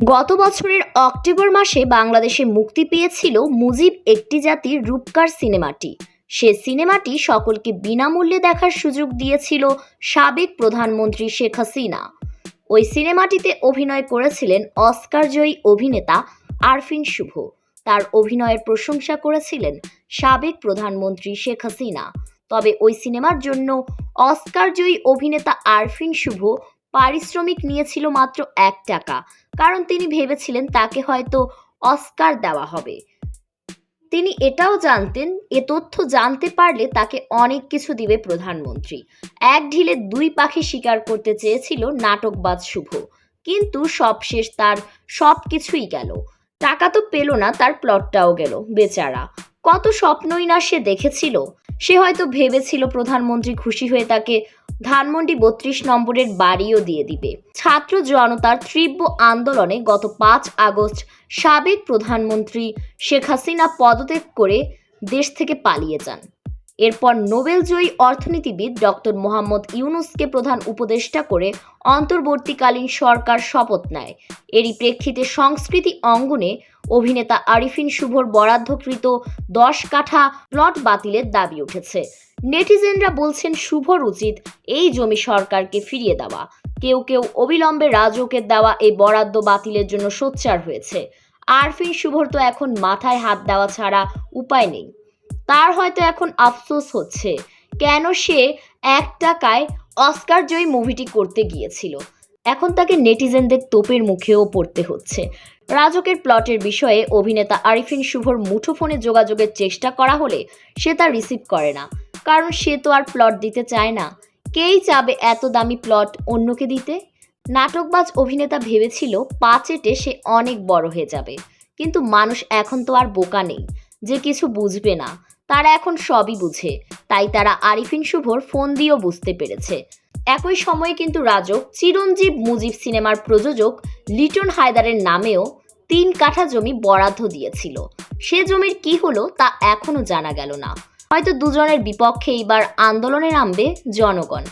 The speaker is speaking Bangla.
গত বছরের অক্টোবর মাসে বাংলাদেশে মুক্তি পেয়েছিল মুজিব একটি জাতির রূপকার সিনেমাটি। সে সিনেমাটি সকলকে বিনামূল্যে দেখার সুযোগ দিয়েছিল সাবেক প্রধানমন্ত্রী শেখ হাসিনা। ওই সিনেমাটিতে অভিনয় করেছিলেন অস্কারজয়ী অভিনেতা আরফিন শুভ। তার অভিনয়ের প্রশংসা করেছিলেন সাবেক প্রধানমন্ত্রী শেখ হাসিনা। তবে ওই সিনেমার জন্য অস্কারজয়ী অভিনেতা আরফিন শুভ পারিশ্রমিক নিয়েছিল মাত্র 1 টাকা, কারণ তিনি ভেবেছিলেন তাকে হয়তো অস্কার দেওয়া হবে। তিনি এটাও জানতেন এ তথ্য জানতে পারলে তাকে অনেক কিছু দিবে প্রধানমন্ত্রী। এক ঢিলে দুই পাখি শিকার করতে চেয়েছিল নাটকবাজ শুভ, কিন্তু সবশেষ তার সব কিছুই গেল। টাকা তো পেল না, তার প্লটটাও গেল। বেচারা, কত স্বপ্নই না সে দেখেছিল। সে হয়তো ভেবেছিল প্রধানমন্ত্রী খুশি হয়ে তাকে ধানমন্ডি 32 নম্বরের বাড়িও দিয়ে দিবে। ছাত্র জনতার তীব্র আন্দোলনে গত 5 আগস্ট সাবেক প্রধানমন্ত্রী শেখ হাসিনা পদত্যাগ করে দেশ থেকে পালিয়ে যান। এরপর নোবেলজয়ী অর্থনীতিবিদ ডক্টর মোহাম্মদ ইউনূসকে প্রধান উপদেষ্টা করে অন্তর্বর্তীকালীন সরকার শপথ নেয়। এরই প্রেক্ষিতে সংস্কৃতি অঙ্গনে অভিনেতা আরফিন শুভর বরাদ্দকৃত 10 কাঠা প্লট বাতিলের দাবি উঠেছে। নেটিজেনরা বলছেন শুভর উচিত এই জমি সরকারকে ফিরিয়ে দেওয়া। কেউ কেউ অবিলম্বে রাজউকের দেওয়া এই বরাদ্দ বাতিলের জন্য সোচ্চার হয়েছে। আরফিন শুভর তো এখন মাথায় হাত দেওয়া ছাড়া উপায় নেই। তার হয়তো এখন আফসোস হচ্ছে কেন সে 1 টাকায় অস্কার জয়ী মুভিটি করতে গিয়েছিল। এখন তাকে নেটিজেনদের তোপের মুখেও পড়তে হচ্ছে। রাজকের প্লটের বিষয়ে অভিনেতা আরফিন শুভর মুঠোফোনে যোগাযোগের চেষ্টা করা হলে সে তা রিসিভ করে না, কারণ সে তো আর প্লট দিতে চায় না। কেই চাবে এত দামি প্লট অন্যকে দিতে? নাটকবাজ অভিনেতা ভেবেছিল পা চেটে সে অনেক বড় হয়ে যাবে, কিন্তু মানুষ এখন তো আর বোকা নেই যে কিছু বুঝবে না। তারা এখন সবই বুঝে, তাই তারা আরফিন শুভর ফোন দিয়েও বুঝতে পেরেছে। একই সময়ে কিন্তু রাজক চিরঞ্জীব মুজিব সিনেমার প্রযোজক লিটন হায়দারের নামেও 3 কাঠা জমি বরাদ্দ দিয়েছিল। সে জমির কি হলো তা এখনো জানা গেল না। হয়তো দুজনের বিপক্ষে এবার আন্দোলনে নামবে জনগণ।